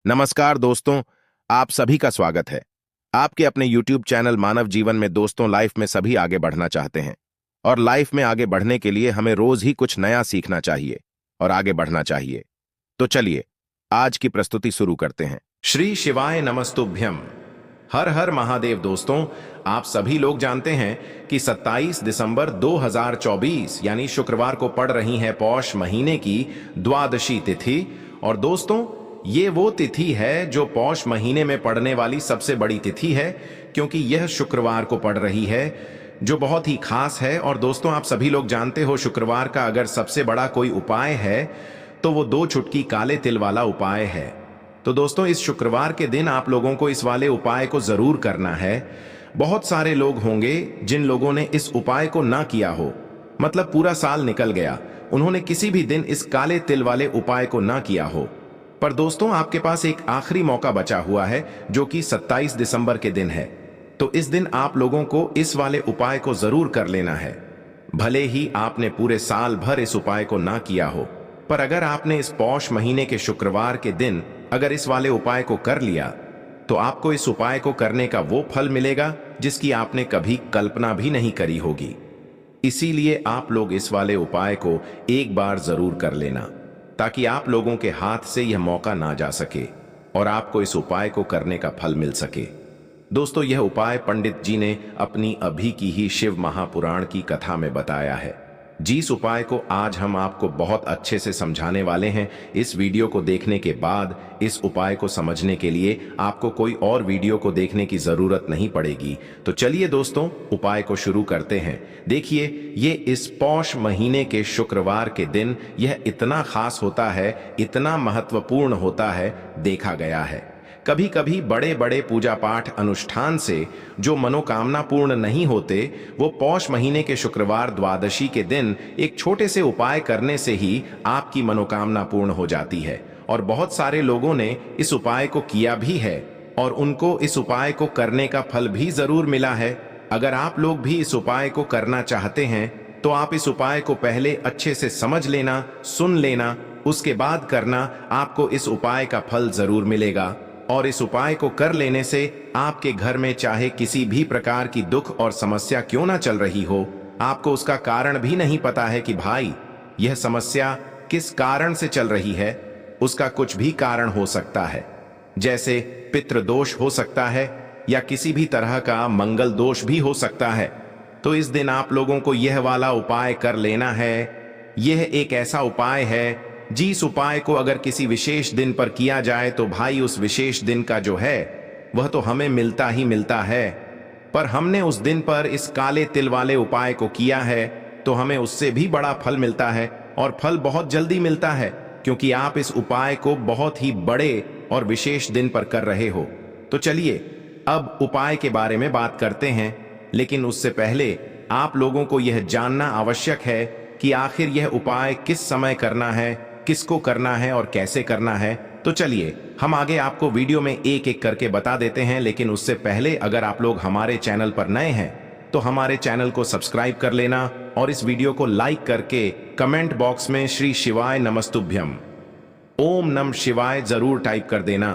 नमस्कार दोस्तों, आप सभी का स्वागत है। आपके अपने YouTube चैनल मानव जीवन में दोस्तों लाइफ में सभी आगे बढ़ना चाहते हैं और लाइफ में आगे बढ़ने के लिए हमें रोज ही कुछ नया सीखना चाहिए और आगे बढ़ना चाहिए। तो चलिए आज की प्रस्तुति शुरू करते हैं। श्री शिवाय नमस्तुभ्यम। हर हर महादेव। दोस्तों, आप सभी लोग जानते हैं कि 27 दिसंबर 2024 यानी शुक्रवार को पड़ रही है पौष महीने की द्वादशी तिथि। और दोस्तों, ये वो तिथि है जो पौष महीने में पड़ने वाली सबसे बड़ी तिथि है, क्योंकि यह शुक्रवार को पड़ रही है, जो बहुत ही खास है। और दोस्तों, आप सभी लोग जानते हो शुक्रवार का अगर सबसे बड़ा कोई उपाय है तो वो 2 चुटकी काले तिल वाला उपाय है। तो दोस्तों, इस शुक्रवार के दिन आप लोगों को इस वाले उपाय को जरूर करना है। बहुत सारे लोग होंगे जिन लोगों ने इस उपाय को ना किया हो, मतलब पूरा साल निकल गया, उन्होंने किसी भी दिन इस काले तिल वाले उपाय को ना किया हो। पर दोस्तों, आपके पास एक आखिरी मौका बचा हुआ है जो कि 27 दिसंबर के दिन है। तो इस दिन आप लोगों को इस वाले उपाय को जरूर कर लेना है। भले ही आपने पूरे साल भर इस उपाय को ना किया हो, पर अगर आपने इस पौष महीने के शुक्रवार के दिन अगर इस वाले उपाय को कर लिया तो आपको इस उपाय को करने का वो फल मिलेगा जिसकी आपने कभी कल्पना भी नहीं करी होगी। इसीलिए आप लोग इस वाले उपाय को एक बार जरूर कर लेना, ताकि आप लोगों के हाथ से यह मौका ना जा सके और आपको इस उपाय को करने का फल मिल सके। दोस्तों, यह उपाय पंडित जी ने अपनी अभी की ही शिव महापुराण की कथा में बताया है। जिस उपाय को आज हम आपको बहुत अच्छे से समझाने वाले हैं, इस वीडियो को देखने के बाद इस उपाय को समझने के लिए आपको कोई और वीडियो को देखने की जरूरत नहीं पड़ेगी। तो चलिए दोस्तों, उपाय को शुरू करते हैं। देखिए, ये इस पौष महीने के शुक्रवार के दिन यह इतना खास होता है, इतना महत्वपूर्ण होता है, देखा गया है कभी कभी बड़े बड़े पूजा पाठ अनुष्ठान से जो मनोकामना पूर्ण नहीं होते, वो पौष महीने के शुक्रवार द्वादशी के दिन एक छोटे से उपाय करने से ही आपकी मनोकामना पूर्ण हो जाती है। और बहुत सारे लोगों ने इस उपाय को किया भी है और उनको इस उपाय को करने का फल भी जरूर मिला है। अगर आप लोग भी इस उपाय को करना चाहते हैं तो आप इस उपाय को पहले अच्छे से समझ लेना, सुन लेना, उसके बाद करना। आपको इस उपाय का फल जरूर मिलेगा। और इस उपाय को कर लेने से आपके घर में चाहे किसी भी प्रकार की दुख और समस्या क्यों ना चल रही हो, आपको उसका कारण भी नहीं पता है कि भाई यह समस्या किस कारण से चल रही है, उसका कुछ भी कारण हो सकता है। जैसे पितृदोष हो सकता है या किसी भी तरह का मंगल दोष भी हो सकता है। तो इस दिन आप लोगों को यह वाला उपाय कर लेना है। यह एक ऐसा उपाय है जिस उपाय को अगर किसी विशेष दिन पर किया जाए तो भाई उस विशेष दिन का जो है वह तो हमें मिलता ही मिलता है। पर हमने उस दिन पर इस काले तिल वाले उपाय को किया है तो हमें उससे भी बड़ा फल मिलता है, और फल बहुत जल्दी मिलता है, क्योंकि आप इस उपाय को बहुत ही बड़े और विशेष दिन पर कर रहे हो। तो चलिए अब उपाय के बारे में बात करते हैं, लेकिन उससे पहले आप लोगों को यह जानना आवश्यक है कि आखिर यह उपाय किस समय करना है, किसको करना है और कैसे करना है। तो चलिए हम आगे आपको वीडियो में एक एक करके बता देते हैं, लेकिन उससे पहले अगर आप लोग हमारे चैनल पर नए हैं तो हमारे चैनल को सब्सक्राइब कर लेना और इस वीडियो को लाइक करके कमेंट बॉक्स में श्री शिवाय नमस्तुभ्यम, ओम नम शिवाय जरूर टाइप कर देना।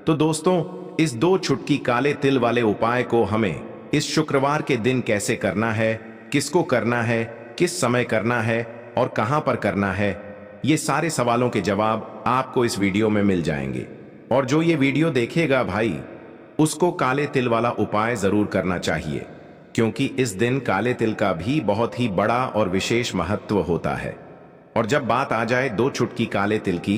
तो दोस्तों, इस 2 चुटकी काले तिल वाले उपाय को हमें इस शुक्रवार के दिन कैसे करना है, किसको करना है, किस समय करना है और कहां पर करना है, ये सारे सवालों के जवाब आपको इस वीडियो में मिल जाएंगे। और जो ये वीडियो देखेगा भाई, उसको काले तिल वाला उपाय जरूर करना चाहिए, क्योंकि इस दिन काले तिल का भी बहुत ही बड़ा और विशेष महत्व होता है। और जब बात आ जाए 2 चुटकी काले तिल की,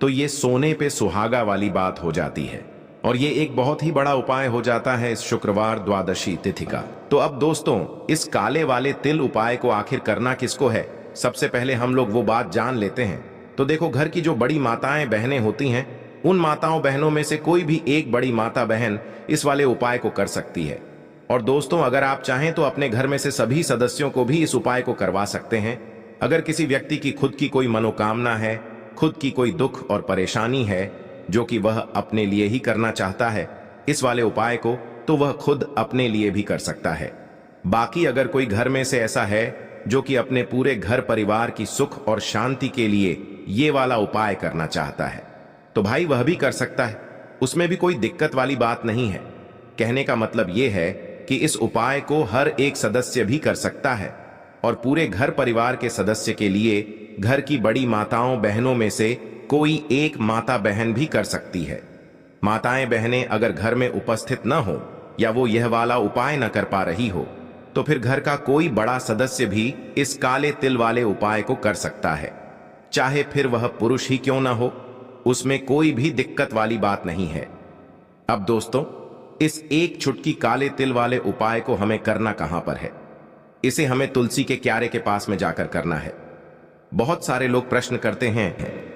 तो ये सोने पे सुहागा वाली बात हो जाती है और ये एक बहुत ही बड़ा उपाय हो जाता है इस शुक्रवार द्वादशी तिथि का। तो अब दोस्तों, इस काले वाले तिल उपाय को आखिर करना किसको है, सबसे पहले हम लोग वो बात जान लेते हैं। तो देखो, घर की जो बड़ी माताएं बहनें होती हैं, उन माताओं बहनों में से कोई भी एक बड़ी माता बहन इस वाले उपाय को कर सकती है। और दोस्तों, अगर आप चाहें तो अपने घर में से सभी सदस्यों को भी इस उपाय को करवा सकते हैं। अगर किसी व्यक्ति की खुद की कोई मनोकामना है, खुद की कोई दुख और परेशानी है जो कि वह अपने लिए ही करना चाहता है इस वाले उपाय को, तो वह खुद अपने लिए भी कर सकता है। बाकी अगर कोई घर में से ऐसा है जो कि अपने पूरे घर परिवार की सुख और शांति के लिए ये वाला उपाय करना चाहता है, तो तो भाई वह भी कर सकता है, उसमें भी कोई दिक्कत वाली बात नहीं है। कहने का मतलब यह है कि इस उपाय को हर एक सदस्य भी कर सकता है और पूरे घर परिवार के सदस्य के लिए घर की बड़ी माताओं बहनों में से कोई एक माता बहन भी कर सकती है। माताएं बहनें अगर घर में उपस्थित न हो या वो यह वाला उपाय न कर पा रही हो तो फिर घर का कोई बड़ा सदस्य भी इस काले तिल वाले उपाय को कर सकता है, चाहे फिर वह पुरुष ही क्यों ना हो, उसमें कोई भी दिक्कत वाली बात नहीं है। अब दोस्तों, इस एक चुटकी काले तिल वाले उपाय को हमें करना कहां पर है? इसे हमें तुलसी के क्यारे के पास में जाकर करना है। बहुत सारे लोग प्रश्न करते हैं,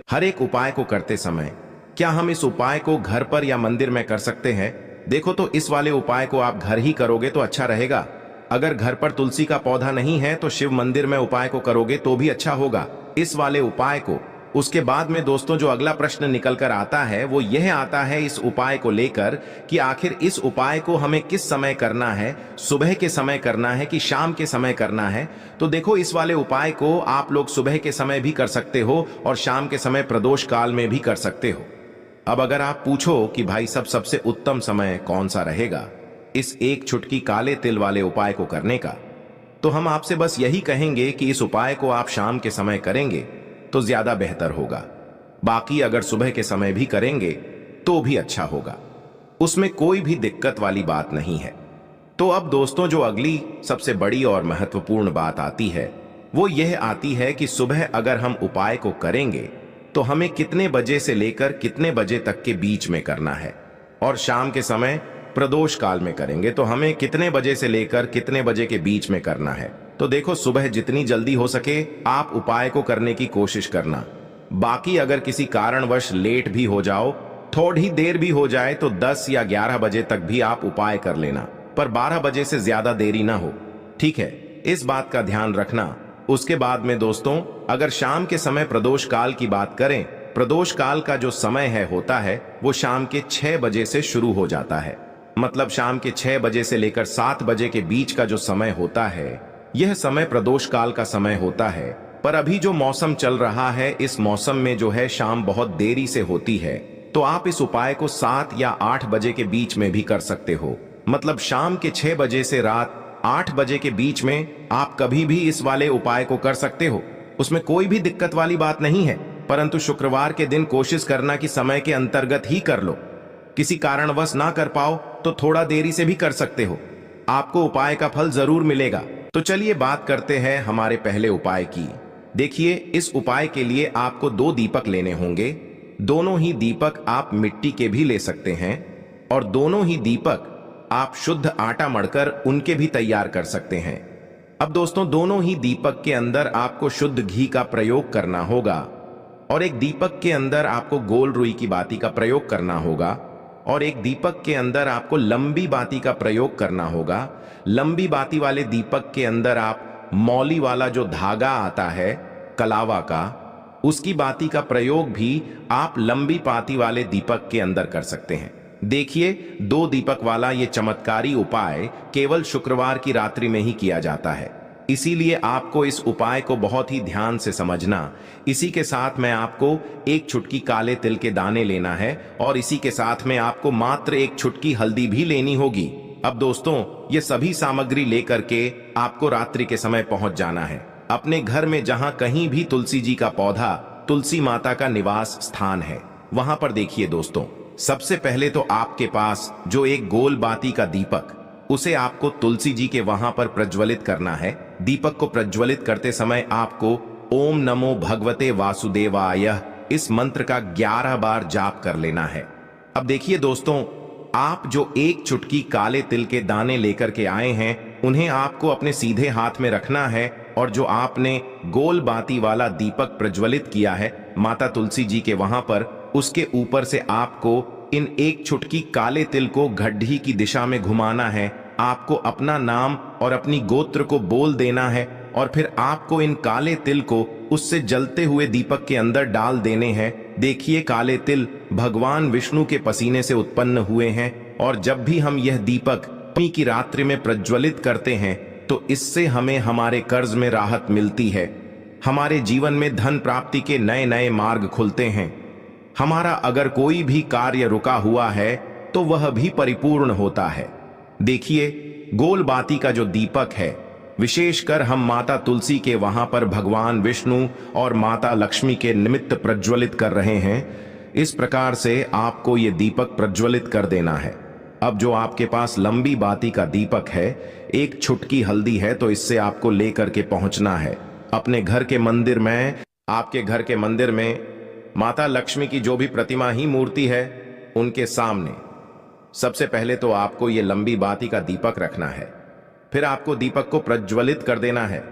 हर एक उपाय को करते समय क्या हम इस उपाय को घर पर या मंदिर में कर सकते हैं? देखो, तो इस वाले उपाय को आप घर ही करोगे तो अच्छा रहेगा। अगर घर पर तुलसी का पौधा नहीं है तो शिव मंदिर में उपाय को करोगे तो भी अच्छा होगा इस वाले उपाय को। उसके बाद में दोस्तों जो अगला प्रश्न निकल कर आता है वो यह आता है इस उपाय को लेकर कि आखिर इस उपाय को हमें किस समय करना है, सुबह के समय करना है कि शाम के समय करना है? तो देखो, इस वाले उपाय को आप लोग सुबह के समय भी कर सकते हो और शाम के समय प्रदोष काल में भी कर सकते हो। अब अगर आप पूछो कि भाई सबसे उत्तम समय कौन सा रहेगा इस एक चुटकी काले तिल वाले उपाय को करने का, तो हम आपसे बस यही कहेंगे कि इस उपाय को आप शाम के समय करेंगे तो ज्यादा बेहतर होगा। बाकी अगर सुबह के समय भी करेंगे तो भी अच्छा होगा, उसमें कोई भी दिक्कत वाली बात नहीं है। तो अब दोस्तों जो अगली सबसे बड़ी और महत्वपूर्ण बात आती है वो यह आती है कि सुबह अगर हम उपाय को करेंगे तो हमें कितने बजे से लेकर कितने बजे तक के बीच में करना है, और शाम के समय प्रदोष काल में करेंगे तो हमें कितने बजे से लेकर कितने बजे के बीच में करना है। तो देखो, सुबह जितनी जल्दी हो सके आप उपाय को करने की कोशिश करना। बाकी अगर किसी कारणवश लेट भी हो जाओ, थोड़ी देर भी हो जाए तो 10 या 11 बजे तक भी आप उपाय कर लेना, पर 12 बजे से ज्यादा देरी ना हो, ठीक है? इस बात का ध्यान रखना। उसके बाद में दोस्तों अगर शाम के समय प्रदोष काल की बात करें, प्रदोष काल का जो समय है होता है वो शाम के 6 बजे से शुरू हो जाता है। मतलब शाम के 6 बजे से लेकर 7 बजे के बीच का जो समय होता है यह समय प्रदोष काल का समय होता है। पर अभी जो मौसम चल रहा है इस मौसम में जो है शाम बहुत देरी से होती है, तो आप इस उपाय को 7 या 8 बजे के बीच में भी कर सकते हो। मतलब शाम के 6 बजे से रात 8 बजे के बीच में आप कभी भी इस वाले उपाय को कर सकते हो, उसमें कोई भी दिक्कत वाली बात नहीं है। परंतु शुक्रवार के दिन कोशिश करना कि समय के अंतर्गत ही कर लो। किसी कारणवश ना कर पाओ तो थोड़ा देरी से भी कर सकते हो, आपको उपाय का फल जरूर मिलेगा। तो चलिए बात करते हैं हमारे पहले उपाय की। देखिए, इस उपाय के लिए आपको 2 दीपक लेने होंगे। दोनों ही दीपक आप मिट्टी के भी ले सकते हैं और दोनों ही दीपक आप शुद्ध आटा मढ़कर उनके भी तैयार कर सकते हैं। अब दोस्तों दोनों ही दीपक के अंदर आपको शुद्ध घी का प्रयोग करना होगा और एक दीपक के अंदर आपको गोल रुई की बाती का प्रयोग करना होगा और एक दीपक के अंदर आपको लंबी बाती का प्रयोग करना होगा। लंबी बाती वाले दीपक के अंदर आप मौली वाला जो धागा आता है कलावा का, उसकी बाती का प्रयोग भी आप लंबी बाती वाले दीपक के अंदर कर सकते हैं। देखिए, 2 दीपक वाला ये चमत्कारी उपाय केवल शुक्रवार की रात्रि में ही किया जाता है, इसीलिए आपको इस उपाय को बहुत ही ध्यान से समझना। इसी के साथ में आपको एक चुटकी काले तिल के दाने लेना है और इसी के साथ में आपको मात्र एक चुटकी हल्दी भी लेनी होगी। अब दोस्तों ये सभी सामग्री लेकर के आपको रात्रि के समय पहुंच जाना है अपने घर में, जहां कहीं भी तुलसी जी का पौधा, तुलसी माता का निवास स्थान है, वहां पर देखिए दोस्तों, सबसे पहले तो आपके पास जो एक गोल बाती का दीपक, उसे आपको तुलसी जी के वहां पर प्रज्वलित करना है। दीपक को प्रज्वलित करते समय आपको ओम नमो भगवते वासुदेवाय इस मंत्र का 11 बार जाप कर लेना है। अब देखिए दोस्तों, आप जो एक चुटकी काले तिल के दाने लेकर के आए हैं उन्हें आपको अपने सीधे हाथ में रखना है और जो आपने गोल बाती वाला दीपक प्रज्वलित किया है माता तुलसी जी के वहां पर, उसके ऊपर से आपको इन एक चुटकी काले तिल को गड्ढी की दिशा में घुमाना है। आपको अपना नाम और अपनी गोत्र को बोल देना है और फिर आपको इन काले तिल को उससे जलते हुए दीपक के अंदर डाल देने हैं। देखिए, काले तिल भगवान विष्णु के पसीने से उत्पन्न हुए हैं और जब भी हम यह दीपक नवमी की रात्रि में प्रज्वलित करते हैं तो इससे हमें हमारे कर्ज में राहत मिलती है, हमारे जीवन में धन प्राप्ति के नए नए मार्ग खुलते हैं। हमारा अगर कोई भी कार्य रुका हुआ है तो वह भी परिपूर्ण होता है। देखिए, गोल बाती का जो दीपक है, विशेषकर हम माता तुलसी के वहां पर भगवान विष्णु और माता लक्ष्मी के निमित्त प्रज्वलित कर रहे हैं। इस प्रकार से आपको ये दीपक प्रज्वलित कर देना है। अब जो आपके पास लंबी बाती का दीपक है, एक छुटकी हल्दी है, तो इससे आपको लेकर के पहुंचना है अपने घर के मंदिर में। आपके घर के मंदिर में माता लक्ष्मी की जो भी प्रतिमा ही मूर्ति है, उनके सामने सबसे पहले तो आपको ये लंबी बाती का दीपक रखना है। फिर आपको दीपक को प्रज्वलित कर देना है।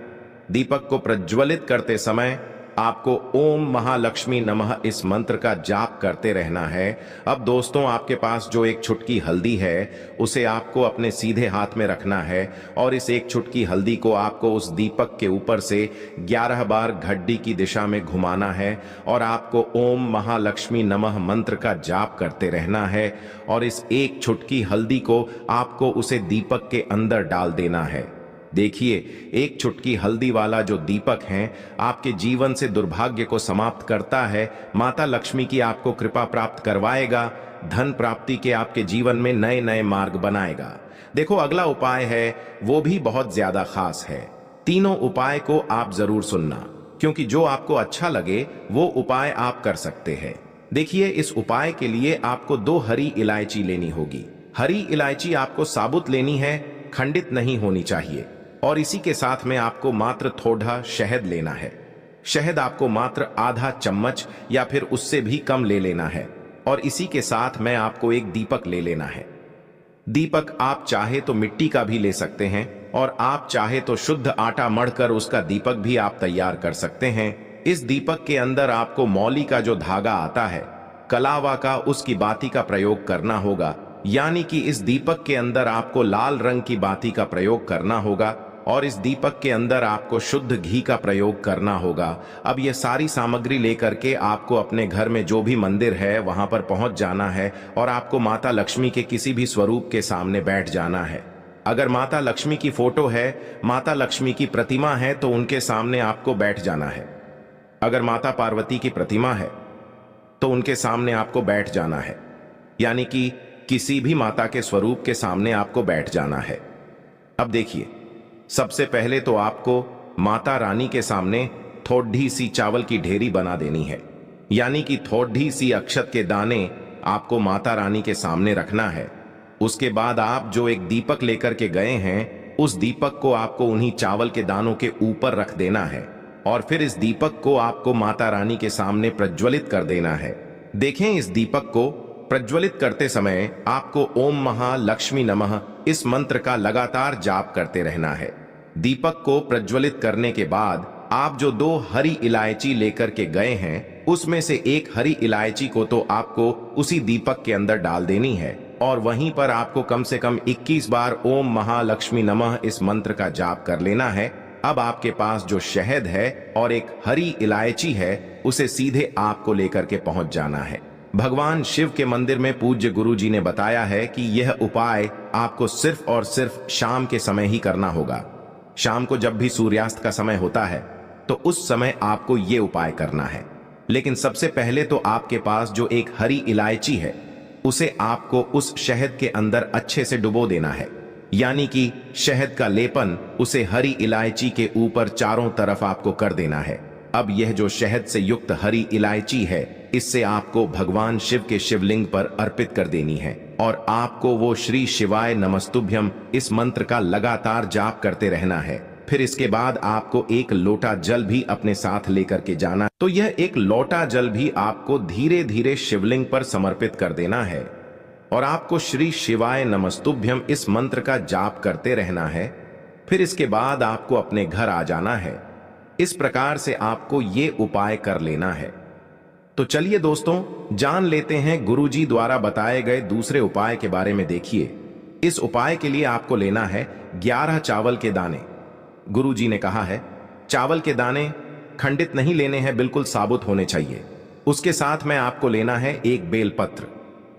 दीपक को प्रज्वलित करते समय आपको ओम महालक्ष्मी नमः इस मंत्र का जाप करते रहना है। अब दोस्तों, आपके पास जो एक छुटकी हल्दी है, उसे आपको अपने सीधे हाथ में रखना है और इस एक छुटकी हल्दी को आपको उस दीपक के ऊपर से 11 बार घड्डी की दिशा में घुमाना है और आपको ओम महालक्ष्मी नमः मंत्र का जाप करते रहना है और इस एक छुटकी हल्दी को आपको उसे दीपक के अंदर डाल देना है। देखिए, एक चुटकी हल्दी वाला जो दीपक है, आपके जीवन से दुर्भाग्य को समाप्त करता है, माता लक्ष्मी की आपको कृपा प्राप्त करवाएगा, धन प्राप्ति के आपके जीवन में नए नए मार्ग बनाएगा। देखो, अगला उपाय है वो भी बहुत ज्यादा खास है। तीनों उपाय को आप जरूर सुनना, क्योंकि जो आपको अच्छा लगे वो उपाय आप कर सकते हैं। देखिए, इस उपाय के लिए आपको 2 हरी इलायची लेनी होगी। हरी इलायची आपको साबुत लेनी है, खंडित नहीं होनी चाहिए। और इसी के साथ में आपको मात्र थोड़ा शहद लेना है। शहद आपको मात्र आधा चम्मच या फिर उससे भी कम ले लेना है। और इसी के साथ में आपको एक दीपक ले लेना है। दीपक आप चाहे तो मिट्टी का भी ले सकते हैं और आप चाहे तो शुद्ध आटा मढ़कर उसका दीपक भी आप तैयार कर सकते हैं। इस दीपक के अंदर आपको मौली का जो धागा आता है, कलावा का, उसकी बाती का प्रयोग करना होगा। यानी कि इस दीपक के अंदर आपको लाल रंग की बाती का प्रयोग करना होगा और इस दीपक के अंदर आपको शुद्ध घी का प्रयोग करना होगा। अब ये सारी सामग्री लेकर के आपको अपने घर में जो भी मंदिर है वहां पर पहुंच जाना है और आपको माता लक्ष्मी के किसी भी स्वरूप के सामने बैठ जाना है। अगर माता लक्ष्मी की फोटो है, माता लक्ष्मी की प्रतिमा है, तो उनके सामने आपको बैठ जाना है। अगर माता पार्वती की प्रतिमा है तो उनके सामने आपको बैठ जाना है। यानी कि किसी भी माता के स्वरूप के सामने आपको बैठ जाना है। अब देखिए, सबसे पहले तो आपको माता रानी के सामने थोड़ी सी चावल की ढेरी बना देनी है। यानी कि थोड़ी सी अक्षत के दाने आपको माता रानी के सामने रखना है। उसके बाद आप जो एक दीपक लेकर के गए हैं, उस दीपक को आपको उन्हीं चावल के दानों के ऊपर रख देना है और फिर इस दीपक को आपको माता रानी के सामने प्रज्वलित कर देना है। देखें, इस दीपक को प्रज्वलित करते समय आपको ओम महालक्ष्मी नमः इस मंत्र का लगातार जाप करते रहना है। दीपक को प्रज्वलित करने के बाद आप जो 2 हरी इलायची लेकर के गए हैं, उसमें से एक हरी इलायची को तो आपको उसी दीपक के अंदर डाल देनी है और वहीं पर आपको कम से कम 21 बार ओम महालक्ष्मी नमः इस मंत्र का जाप कर लेना है। अब आपके पास जो शहद है और एक हरी इलायची है, उसे सीधे आपको लेकर के पहुंच जाना है। भगवान शिव के मंदिर में पूज्य गुरु जी ने बताया है कि यह उपाय आपको सिर्फ और सिर्फ शाम के समय ही करना होगा। शाम को जब भी सूर्यास्त का समय होता है, तो उस समय आपको यह उपाय करना है। लेकिन सबसे पहले तो आपके पास जो एक हरी इलायची है, उसे आपको उस शहद के अंदर अच्छे से डुबो देना है। यानी कि शहद का लेपन उसे हरी इलायची के ऊपर चारों तरफ आपको कर देना है। अब यह जो शहद से युक्त हरी इलायची है, इससे आपको भगवान शिव के शिवलिंग पर अर्पित कर देनी है और आपको वो श्री शिवाय नमस्तुभ्यम इस मंत्र का लगातार जाप करते रहना है। फिर इसके बाद आपको एक लोटा जल भी अपने साथ लेकर के जाना। तो यह एक लोटा जल भी आपको धीरे धीरे शिवलिंग पर समर्पित कर देना है और आपको श्री शिवाय नमस्तुभ्यम इस मंत्र का जाप करते रहना है। फिर इसके बाद आपको अपने घर आ जाना है। इस प्रकार से आपको ये उपाय कर लेना है। तो चलिए दोस्तों, जान लेते हैं गुरुजी द्वारा बताए गए दूसरे उपाय के बारे में। देखिए, इस उपाय के लिए आपको लेना है 11 चावल के दाने। गुरुजी ने कहा है, चावल के दाने खंडित नहीं लेने हैं, बिल्कुल साबुत होने चाहिए। उसके साथ में आपको लेना है एक बेलपत्र।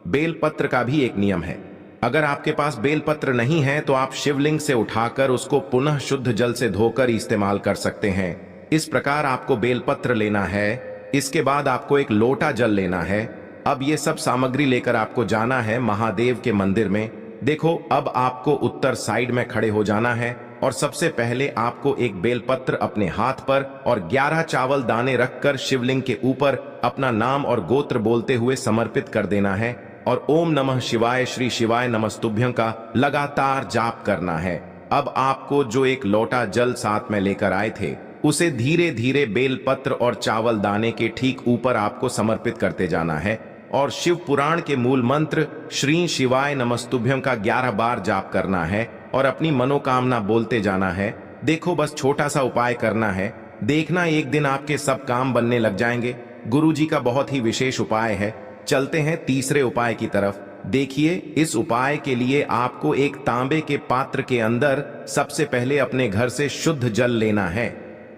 बेलपत्र का भी एक नियम है, अगर आपके पास बेलपत्र नहीं है तो आप शिवलिंग से उठाकर उसको पुनः शुद्ध जल से धोकर इस्तेमाल कर सकते हैं। इस प्रकार आपको बेलपत्र लेना है इसके बाद आपको एक लोटा जल लेना है। अब ये सब सामग्री लेकर आपको जाना है महादेव के मंदिर में। देखो, अब आपको उत्तर साइड में खड़े हो जाना है और सबसे पहले आपको एक बेलपत्र अपने हाथ पर और 11 चावल दाने रखकर शिवलिंग के ऊपर अपना नाम और गोत्र बोलते हुए समर्पित कर देना है और ओम नमः शिवाय श्री शिवाय नमस्तुभ्यं का लगातार जाप करना है। अब आपको जो एक लोटा जल साथ में लेकर आए थे उसे धीरे धीरे बेलपत्र और चावल दाने के ठीक ऊपर आपको समर्पित करते जाना है और शिव पुराण के मूल मंत्र श्री शिवाय नमस्तुभ्यं का 11 बार जाप करना है और अपनी मनोकामना बोलते जाना है। देखो, बस छोटा सा उपाय करना है, देखना एक दिन आपके सब काम बनने लग जाएंगे। गुरुजी का बहुत ही विशेष उपाय है। चलते हैं तीसरे उपाय की तरफ। देखिए, इस उपाय के लिए आपको एक तांबे के पात्र के अंदर सबसे पहले अपने घर से शुद्ध जल लेना है।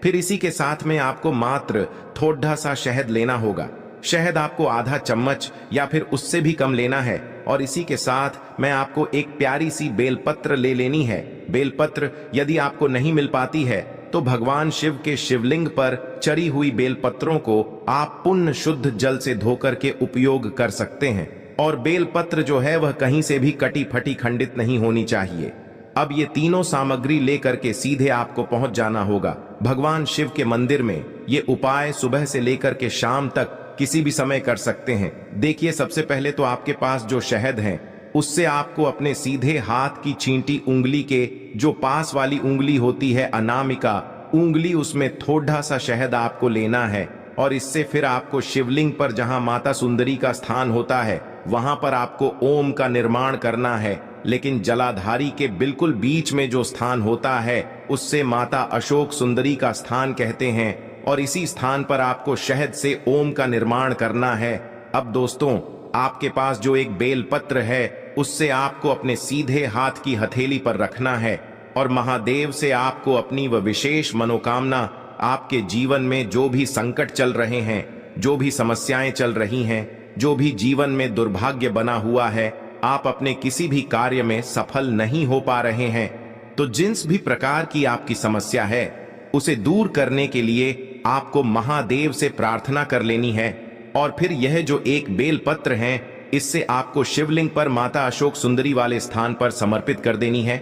फिर इसी के साथ में आपको मात्र थोड़ा सा शहद लेना होगा। शहद आपको आधा चम्मच या फिर उससे भी कम लेना है और इसी के साथ मैं आपको एक प्यारी सी बेलपत्र ले लेनी है। बेलपत्र यदि आपको नहीं मिल पाती है तो भगवान शिव के शिवलिंग पर चढ़ी हुई बेलपत्रों को आप पुण्य शुद्ध जल से धोकर के उपयोग कर सकते हैं और बेलपत्र जो है वह कहीं से भी कटी फटी खंडित नहीं होनी चाहिए। अब ये तीनों सामग्री लेकर के सीधे आपको पहुंच जाना होगा भगवान शिव के मंदिर में। ये उपाय सुबह से लेकर के शाम तक किसी भी समय कर सकते हैं। देखिए, सबसे पहले तो आपके पास जो शहद है उससे आपको अपने सीधे हाथ की चींटी उंगली के जो पास वाली उंगली होती है अनामिका उंगली, उसमें थोड़ा सा शहद आपको लेना है और इससे फिर आपको शिवलिंग पर जहां माता सुंदरी का स्थान होता है वहां पर आपको ओम का निर्माण करना है। लेकिन जलाधारी के बिल्कुल बीच में जो स्थान होता है उससे माता अशोक सुंदरी का स्थान कहते हैं और इसी स्थान पर आपको शहद से ओम का निर्माण करना है। अब दोस्तों, आपके पास जो एक बेलपत्र है उससे आपको अपने सीधे हाथ की हथेली पर रखना है और महादेव से आपको अपनी वह विशेष मनोकामना, आपके जीवन में जो भी संकट चल रहे हैं, जो भी समस्याएं चल रही हैं, जो भी जीवन में दुर्भाग्य बना हुआ है, आप अपने किसी भी कार्य में सफल नहीं हो पा रहे हैं, तो जिस भी प्रकार की आपकी समस्या है उसे दूर करने के लिए आपको महादेव से प्रार्थना कर लेनी है और फिर यह जो एक बेलपत्र है इससे आपको शिवलिंग पर माता अशोक सुंदरी वाले स्थान पर समर्पित कर देनी है।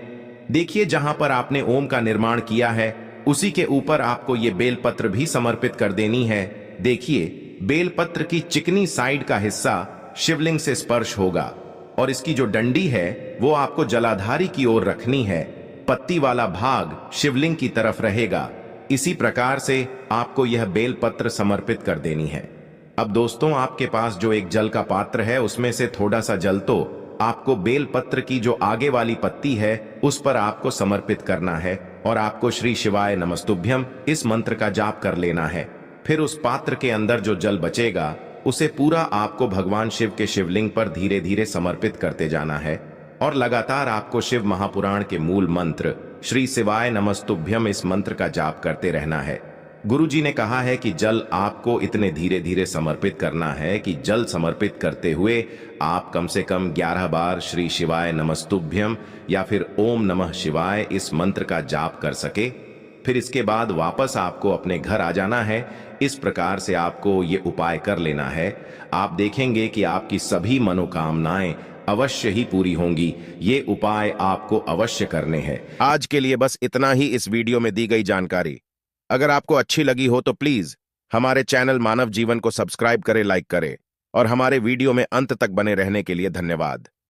देखिए, जहां पर आपने ओम का निर्माण किया है उसी के ऊपर आपको ये बेलपत्र भी समर्पित कर देनी है। देखिए, बेलपत्र की चिकनी साइड का हिस्सा शिवलिंग से स्पर्श होगा और इसकी जो डंडी है वो आपको जलाधारी की ओर रखनी है। पत्ती वाला भाग शिवलिंग की तरफ रहेगा। इसी प्रकार से आपको यह बेलपत्र समर्पित कर देनी है। अब दोस्तों, आपके पास जो एक जल का पात्र है उसमें से थोड़ा सा जल तो आपको बेलपत्र की जो आगे वाली पत्ती है उस पर आपको समर्पित करना है और आपको श्री शिवाय नमस्तुभ्यं इस मंत्र का जाप कर लेना है। फिर उस पात्र के अंदर जो जल बचेगा उसे पूरा आपको भगवान शिव के शिवलिंग पर धीरे धीरे समर्पित करते जाना है और लगातार आपको शिव महापुराण के मूल मंत्र श्री शिवाय नमस्तुभ्यं इस मंत्र का जाप करते रहना है। गुरुजी ने कहा है कि जल आपको इतने धीरे धीरे समर्पित करना है कि जल समर्पित करते हुए आप कम से कम 11 बार श्री शिवाय नमस्तुभ्यं या फिर ओम नमः शिवाय इस मंत्र का जाप कर सके। फिर इसके बाद वापस आपको अपने घर आ जाना है। इस प्रकार से आपको ये उपाय कर लेना है। आप देखेंगे कि आपकी सभी मनोकामनाएं अवश्य ही पूरी होंगी। ये उपाय आपको अवश्य करने हैं। आज के लिए बस इतना ही इस वीडियो में दी गई जानकारी। अगर आपको अच्छी लगी हो तो प्लीज हमारे चैनल मानव जीवन को सब्सक्राइब करें, लाइक करें और हमारे वीडियो में अंत तक बने रहने के लिए धन्यवाद।